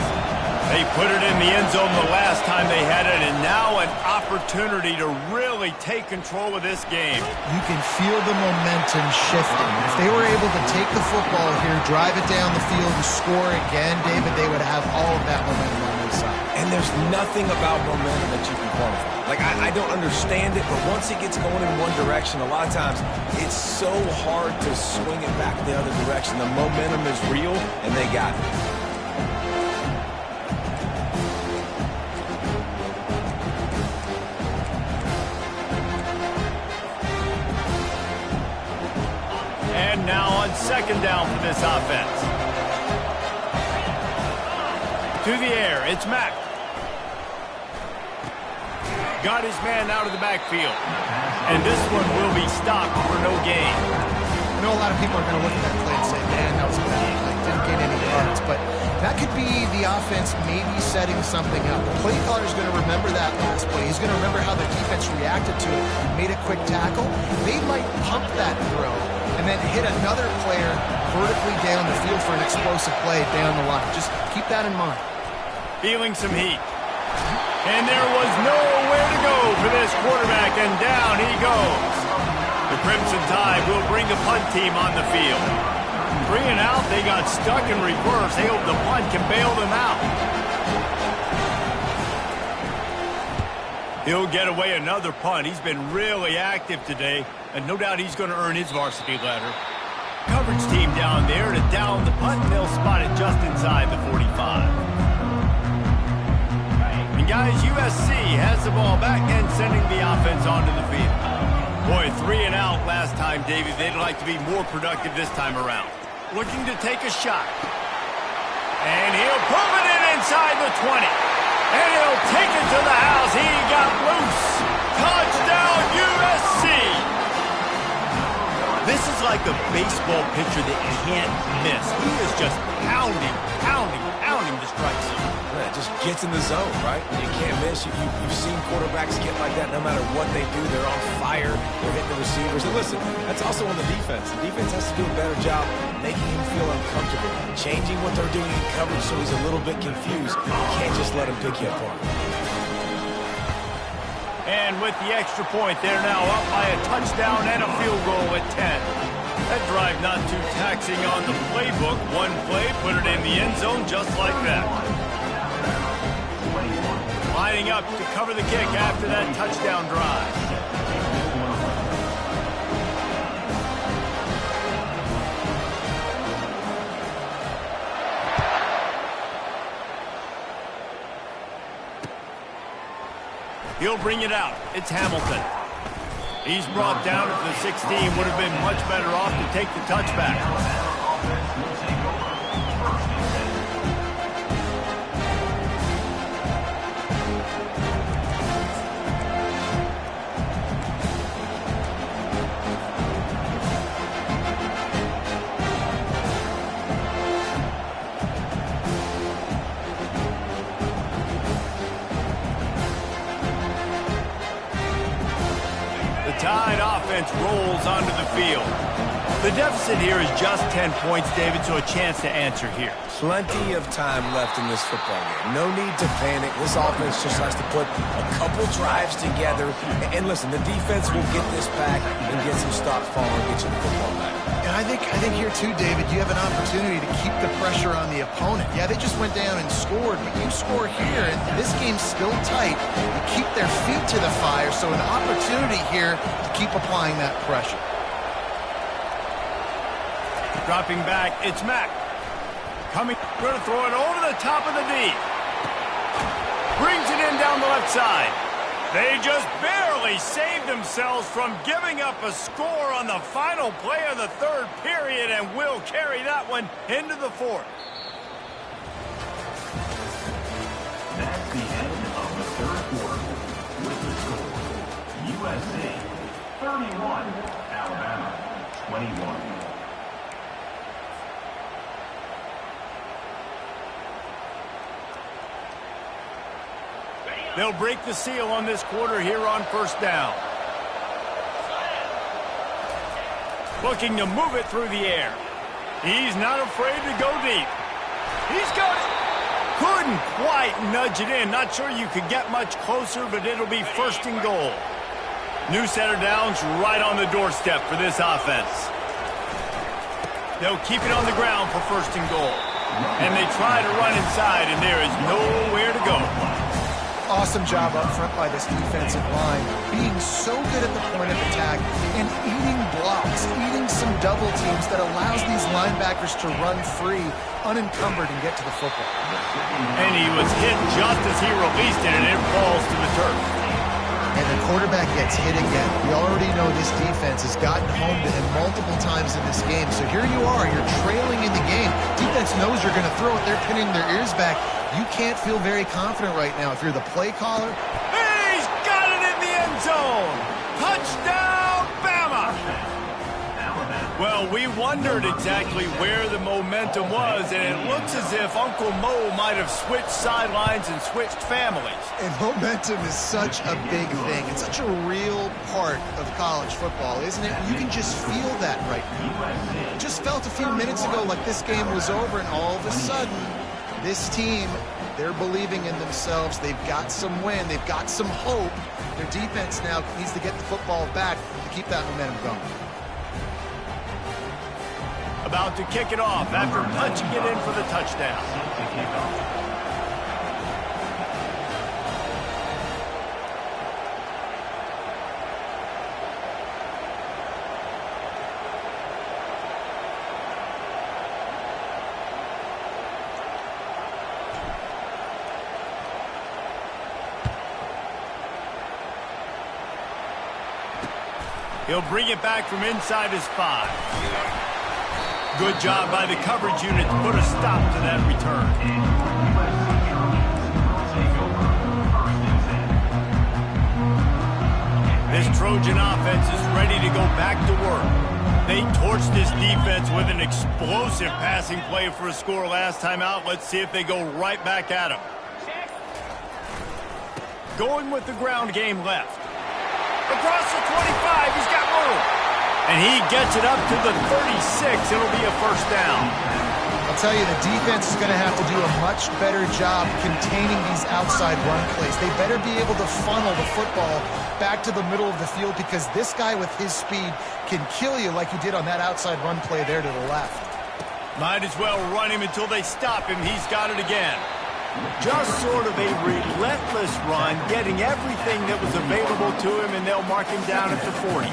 They put it in the end zone the last time they had it, and now an opportunity to really take control of this game. You can feel the momentum shifting. If they were able to take the football here, drive it down the field, and score again, David, they would have all of that momentum on their side. And there's nothing about momentum that you can quantify. Like, I don't understand it, but once it gets going in one direction, a lot of times it's so hard to swing it back the other direction. The momentum is real, and they got it. And now on second down for this offense. To the air, it's Mack. Got his man out of the backfield. And this one will be stopped for no gain. I know a lot of people are going to look at that play and say, man, that was bad. Like, didn't get any yards. But that could be the offense maybe setting something up. The play caller is going to remember that last play. He's going to remember how the defense reacted to it, made a quick tackle. They might pump that throw and then hit another player vertically down the field for an explosive play down the line. Just keep that in mind. Feeling some heat. And there was nowhere to go for this quarterback, and down he goes. The Crimson Tide will bring the punt team on the field. Bringing out, they got stuck in reverse. They hope the punt can bail them out. He'll get away another punt. He's been really active today, and no doubt he's going to earn his varsity letter. Coverage team down there to down the punt, and they'll spot it just inside the 45. Guys, USC has the ball back and sending the offense onto the field. Boy, 3 and out last time, Davey. They'd like to be more productive this time around. Looking to take a shot. And he'll pull it in inside the 20. And he'll take it to the house. He got loose. Touchdown, USC. This is like a baseball pitcher that can't miss. He is just pounding the strike zone. Yeah, just gets in the zone, right? When you can't miss, you've seen quarterbacks get like that no matter what they do. They're on fire. They're hitting the receivers. And listen, that's also on the defense. The defense has to do a better job making him feel uncomfortable, changing what they're doing in coverage so he's a little bit confused. You can't just let him pick you apart. And with the extra point, they're now up by a touchdown and a field goal at 10. That drive not too taxing on the playbook. One play, put it in the end zone just like that. Lining up to cover the kick after that touchdown drive. He'll bring it out. It's Hamilton. He's brought down at the 16. Would have been much better off to take the touchback. Tide offense rolls onto the field. The deficit here is just 10 points, David, so a chance to answer here. Plenty of time left in this football game. No need to panic. This offense just has to put a couple drives together. And listen, the defense will get this back and get some stops following and get you the football back. And I think here too, David, you have an opportunity to keep the pressure on the opponent. Yeah, they just went down and scored, but you score here, and this game's still tight. You keep their feet to the fire, so an opportunity here to keep applying that pressure. Dropping back, it's Mack. Coming, going to throw it over the top of the D. Brings it in down the left side. They just barely saved themselves from giving up a score on the final play of the third period, and will carry that one into the fourth. That's the end of the third quarter. With the score, USC 31, Alabama 21. They'll break the seal on this quarter here on first down. Looking to move it through the air. He's not afraid to go deep. He's got it. Couldn't quite nudge it in. Not sure you could get much closer, but it'll be first and goal. New set of downs right on the doorstep for this offense. They'll keep it on the ground for first and goal. And they try to run inside, and there is nowhere to go. Awesome job up front by this defensive line, being so good at the point of attack and eating blocks, eating some double teams that allows these linebackers to run free, unencumbered, and get to the football. And he was hit just as he released it, and it falls to the turf. And the quarterback gets hit again. We already know this defense has gotten home to him multiple times in this game. So here you are, you're trailing in the game. Defense knows you're going to throw it. They're pinning their ears back. You can't feel very confident right now if you're the play caller. He's got it in the end zone. Touchdown, Bama. Well, we wondered exactly where the momentum was, and it looks as if Uncle Mo might have switched sidelines and switched families. And momentum is such a big thing. It's such a real part of college football, isn't it? You can just feel that right now. It just felt a few minutes ago like this game was over, and all of a sudden, this team, they're believing in themselves. They've got some win. They've got some hope. Their defense now needs to get the football back to keep that momentum going. About to kick it off after punching it in for the touchdown. He'll bring it back from inside his 5. Good job by the coverage unit to put a stop to that return. This Trojan offense is ready to go back to work. They torched this defense with an explosive passing play for a score last time out. Let's see if they go right back at him. Going with the ground game left. Across the 25, he's got room. And he gets it up to the 36. It'll be a first down. I'll tell you, the defense is going to have to do a much better job containing these outside run plays. They better be able to funnel the football back to the middle of the field because this guy with his speed can kill you like he did on that outside run play there to the left. Might as well run him until they stop him. He's got it again. Just sort of a relentless run, getting everything that was available to him, and they'll mark him down at the 40.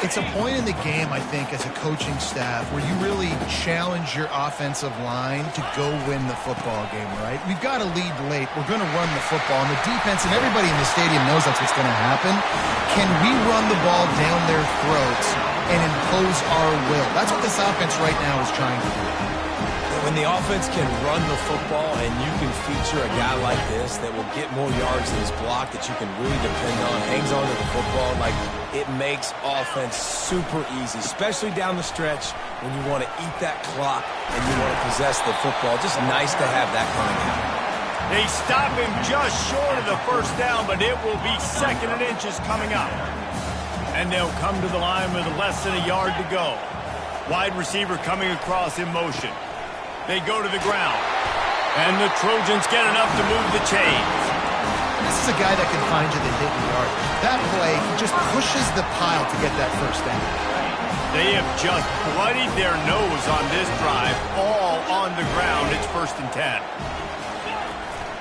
It's a point in the game, I think, as a coaching staff where you really challenge your offensive line to go win the football game, right? We've got to lead late. We're going to run the football. And the defense and everybody in the stadium knows that's what's going to happen. Can we run the ball down their throats and impose our will? That's what this offense right now is trying to do. When the offense can run the football and you can feature a guy like this that will get more yards than his block, that you can really depend on, hangs on to the football, like it makes offense super easy, especially down the stretch when you want to eat that clock and you want to possess the football. Just nice to have that coming out. They stop him just short of the first down, but it will be 2nd and inches coming up. And they'll come to the line with less than a yard to go. Wide receiver coming across in motion. They go to the ground. And the Trojans get enough to move the chains. This is a guy that can find you the hidden yard. That play, he just pushes the pile to get that first down. They have just bloodied their nose on this drive, all on the ground. It's 1st and 10.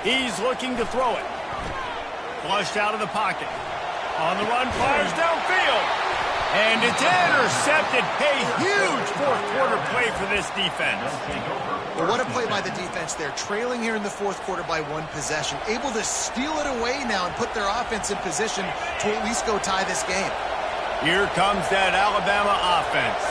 He's looking to throw it. Flushed out of the pocket. On the run, fires downfield. And it's intercepted. A huge fourth-quarter play for this defense. Well, what a play by the defense there. Trailing here in the fourth quarter by 1 possession. Able to steal it away now and put their offense in position to at least go tie this game. Here comes that Alabama offense.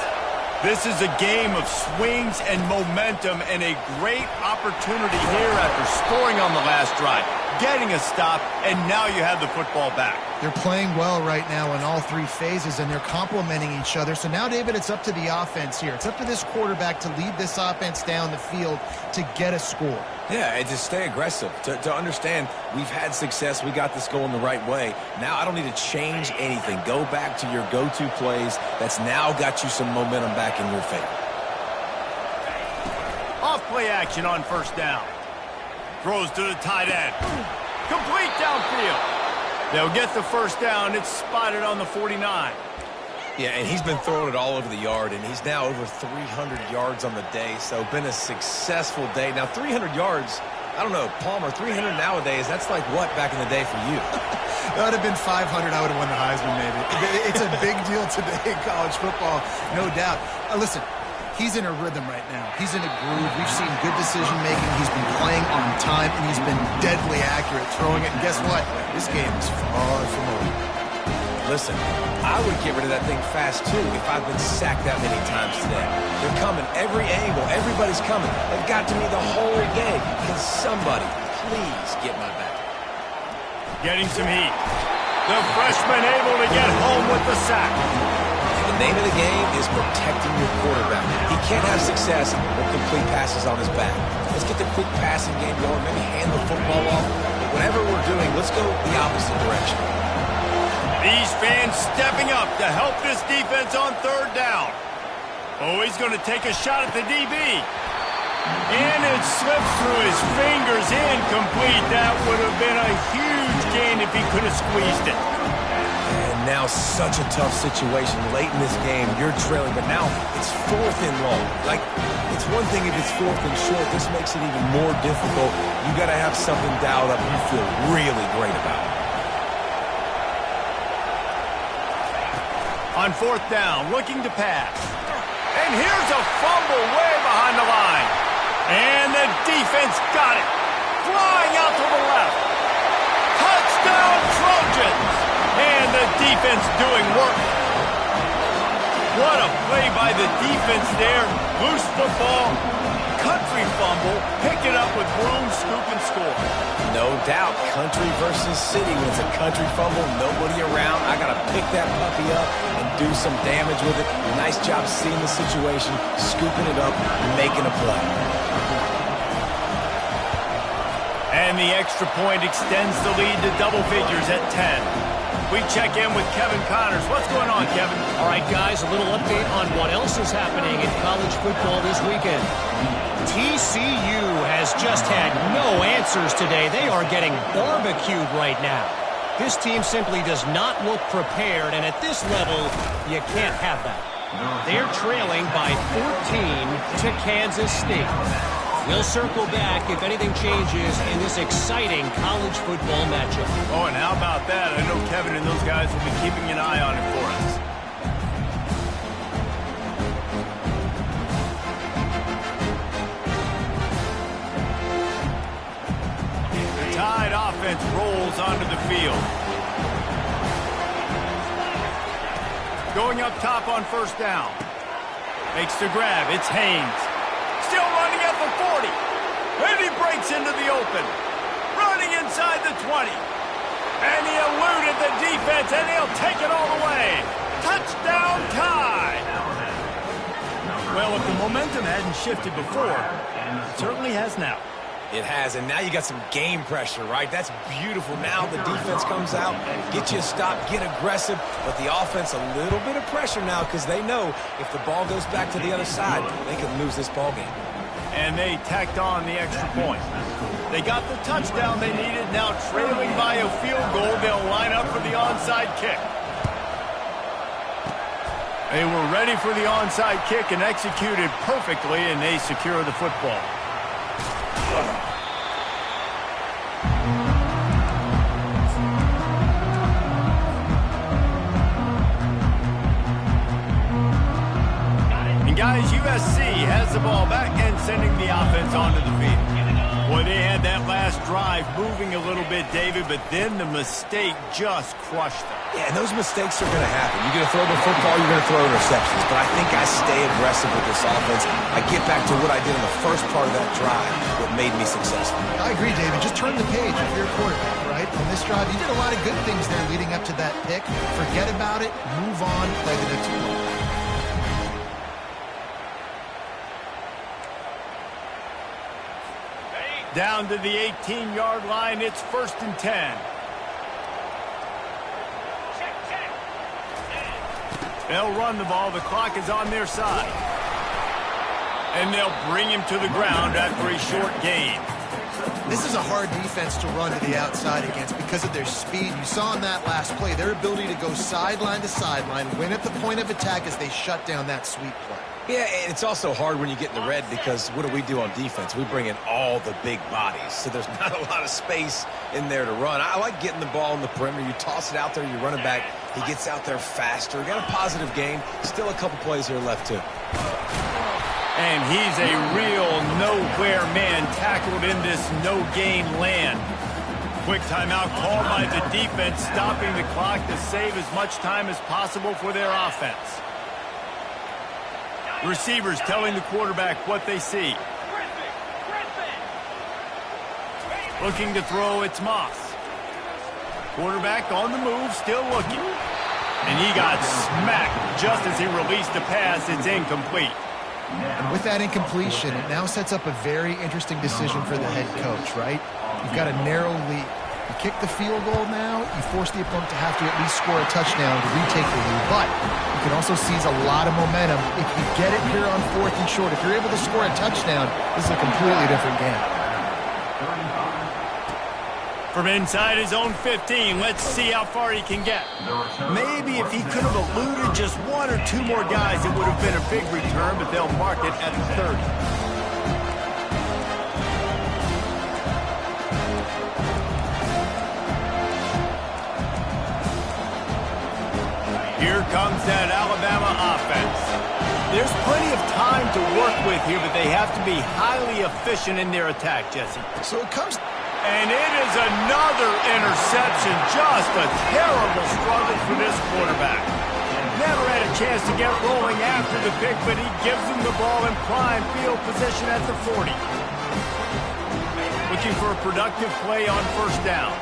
This is a game of swings and momentum and a great opportunity here after scoring on the last drive, getting a stop, and now you have the football back. They're playing well right now in all 3 phases, and they're complementing each other. So now, David, it's up to the offense here. It's up to this quarterback to lead this offense down the field to get a score. Yeah, and to stay aggressive, to understand we've had success, we got this going the right way. Now I don't need to change anything. Go back to your go-to plays. That's now got you some momentum back in your favor. Off-play action on first down. Throws to the tight end. Complete downfield. They'll get the first down. It's spotted on the 49. Yeah, and he's been throwing it all over the yard, and he's now over 300 yards on the day, so been a successful day. Now, 300 yards, I don't know, Palmer, 300 nowadays, that's like what back in the day for you? That would have been 500. I would have won the Heisman, maybe. It's a big deal today in college football, no doubt. Listen, he's in a rhythm right now. He's in a groove. We've seen good decision-making. He's been playing on time, and he's been deadly accurate throwing it. And guess what? This game is far from over. Listen, I would get rid of that thing fast, too, if I've been sacked that many times today. There comes coming, every angle, everybody's coming. They've got to me the whole game. Can somebody please get my back? Getting some heat. The freshman able to get home with the sack. The name of the game is protecting your quarterback. He can't have success with complete passes on his back. Let's get the quick passing game going, maybe hand the football off. Whatever we're doing, let's go the opposite direction. These fans stepping up to help this defense on third down. Oh, he's going to take a shot at the DB. And it slips through his fingers, incomplete. That would have been a huge gain if he could have squeezed it. And now such a tough situation late in this game. You're trailing, but now it's 4th and long. Like, it's one thing if it's 4th and short. This makes it even more difficult. You got to have something dialed up you feel really great about. On 4th down, looking to pass. And here's a fumble way behind the line. And the defense got it. Flying out to the left. Touchdown Trojans. And the defense doing work. What a play by the defense there. Loose football. Country fumble. Pick it up with room, scoop, and score. No doubt, country versus city. When it's a country fumble, nobody around. I got to pick that puppy up and do some damage with it. Nice job seeing the situation, scooping it up, and making a play. And the extra point extends the lead to double figures at 10. We check in with Kevin Connors. What's going on, Kevin? All right, guys, a little update on what else is happening in college football this weekend. TCU has just had no answers today. They are getting barbecued right now. This team simply does not look prepared, and at this level, you can't have that. They're trailing by 14 to Kansas State. We'll circle back if anything changes in this exciting college football matchup. Oh, and how about that? I know Kevin and those guys will be keeping an eye on it for us. The Tide offense rolls onto the field. Going up top on 1st down. Makes the grab. It's Haynes. Still running at the 40. And he breaks into the open. Running inside the 20. And he eluded the defense, and he'll take it all the way. Touchdown Tide. Well, if the momentum hadn't shifted before, it certainly has now. It has, and now you got some game pressure, right? That's beautiful. Now the defense comes out, get you a stop, get aggressive, but the offense a little bit of pressure now because they know if the ball goes back to the other side, they could lose this ball game. And they tacked on the extra point. They got the touchdown they needed. Now trailing by a field goal, they'll line up for the onside kick. They were ready for the onside kick and executed perfectly, and they secure the football. And guys, USC has the ball back and sending the offense onto the field. Boy, they had that last drive moving a little bit, David, but then the mistake just crushed them. Yeah, and those mistakes are going to happen. You're going to throw the football, you're going to throw interceptions. But I think I stay aggressive with this offense. I get back to what I did in the first part of that drive, what made me successful. I agree, David. Just turn the page if you're a quarterback, right? On this drive, you did a lot of good things there leading up to that pick. Forget about it, move on, play the next play. Down to the 18-yard line, it's 1st and 10. They'll run the ball. The clock is on their side. And they'll bring him to the ground after a short gain. This is a hard defense to run to the outside against because of their speed. You saw in that last play, their ability to go sideline to sideline, win at the point of attack as they shut down that sweep play. Yeah, and it's also hard when you get in the red because what do on defense? We bring in all the big bodies, so there's not a lot of space in there to run. I like getting the ball in the perimeter. You toss it out there, you run it back. He gets out there faster. Got a positive game. Still a couple plays here left, too. And he's a real nowhere man tackled in this no-gain land. Quick timeout called by the defense, stopping the clock to save as much time as possible for their offense. The receivers telling the quarterback what they see. Looking to throw, it's Moss. Quarterback on the move, still looking. And he got smacked just as he released the pass. It's incomplete. And with that incompletion, it now sets up a very interesting decision for the head coach, right? You've got a narrow lead. You kick the field goal now, you force the opponent to have to at least score a touchdown to retake the lead. But you can also seize a lot of momentum. If you get it here on 4th and short, if you're able to score a touchdown, this is a completely different game. From inside his own 15, let's see how far he can get. Maybe if he could have eluded just 1 or 2 more guys, it would have been a big return, but they'll mark it at the 30. Here comes that Alabama offense. There's plenty of time to work with here, but they have to be highly efficient in their attack, Jesse. So it comes... And it is another interception. Just a terrible struggle for this quarterback. Never had a chance to get rolling after the pick, but he gives him the ball in prime field position at the 40. Looking for a productive play on 1st down.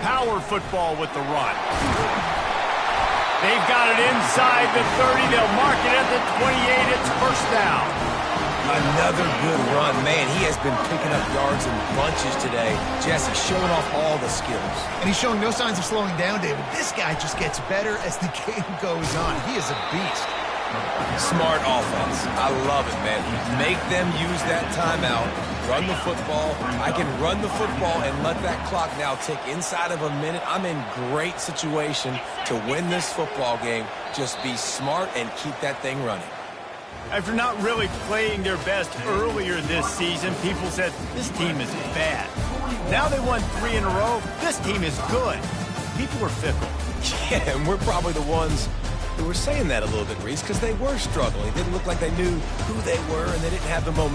Power football with the run. They've got it inside the 30. They'll mark it at the 28. It's 1st down. Another good run. Man, he has been picking up yards in bunches today. Jesse showing off all the skills. And he's showing no signs of slowing down, David. This guy just gets better as the game goes on. He is a beast. Smart offense. I love it, man. Make them use that timeout. Run the football. I can run the football and let that clock now tick inside of a minute. I'm in great situation to win this football game. Just be smart and keep that thing running. After not really playing their best earlier this season, people said, this team is bad. Now they won 3 in a row. This team is good. People are fickle. Yeah, and we're probably the ones who were saying that a little bit, Reese, because they were struggling. It didn't look like they knew who they were, and they didn't have the momentum.